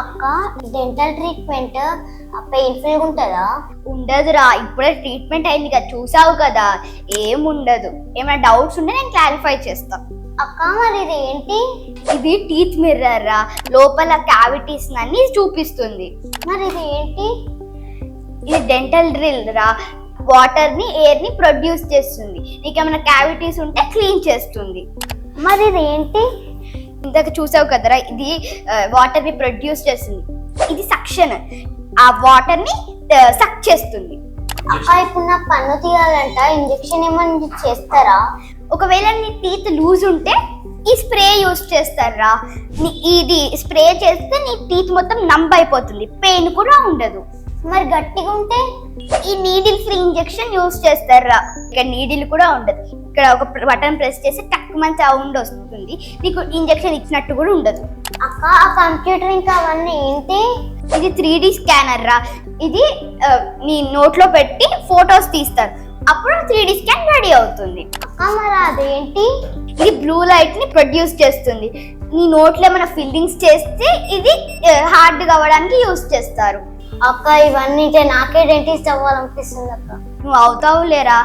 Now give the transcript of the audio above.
అక్క dental treatment painful ఉంటుందా? ఉండదురా, ఇప్పుడే ట్రీట్మెంట్ అయింది కదా, చూసావు కదా, ఏముండదు. ఏమైనా డౌట్స్ ఉంటే నేను క్లారిఫై చేస్తా. అక్క మరి ఇది ఏంటి? ఇది టీత్ మిర్రర్ రా, లోపల క్యావిటీస్ అన్ని చూపిస్తుంది. మరి ఇది ఏంటి? ఇది డెంటల్ డ్రిల్ రా, వాటర్ ని ఎయిర్ ని ప్రొడ్యూస్ చేస్తుంది. నీకేమైనా క్యావిటీస్ ఉంటే క్లీన్ చేస్తుంది. మరి ఇది ఏంటి? ఇందాక చూసావు కదరా, ఇది వాటర్ ని ప్రొడ్యూస్ చేస్తుంది. ఇది సక్షన్, ఆ వాటర్ ని సక్ చేస్తుంది. అక్క ఇప్పుడు నా పన్ను తీయాలంట, ఇంజెక్షన్ ఏమన్నా చేస్తారా? ఒకవేళ నీ టీత్ లూజ్ ఉంటే ఈ స్ప్రే యూస్ చేస్తారా. ఇది స్ప్రే చేస్తే నీ టీత్ మొత్తం నంబ్ అయిపోతుంది, పెయిన్ కూడా ఉండదు. మరి గట్టిగా ఉంటే ఈ నీడిల్ ఫ్రీ ఇంజెక్షన్ యూస్ చేస్తారా. ఇక్కడ నీడిల్ కూడా ఉండదు, ఇక్కడ ఒక బటన్ ప్రెస్ చేసి టక్కుమని సౌండ్ వస్తుంది, నీకు ఇంజెక్షన్ ఇచ్చినట్టు కూడా ఉండదు. అక్క ఆ కంప్యూటర్ ఇంకా అవన్నీ ఏంటి? ఇది 3D స్కానర్ రా, ఇది నీ నోట్లో పెట్టి ఫొటోస్ తీస్తారు, అప్పుడు 3D స్కాన్ రెడీ అవుతుంది. అక్క మరి అదేంటి? ఇది బ్లూ లైట్ ని ప్రొడ్యూస్ చేస్తుంది. నీ నోట్లో ఏమైనా ఫిల్లింగ్స్ చేస్తే ఇది హార్డ్ కావడానికి యూస్ చేస్తారు. అక్క ఇవన్నీ నాకే డెంటిస్ట్ అవ్వాలనిపిస్తుంది అక్క. నువ్వు అవుతావు లేరా.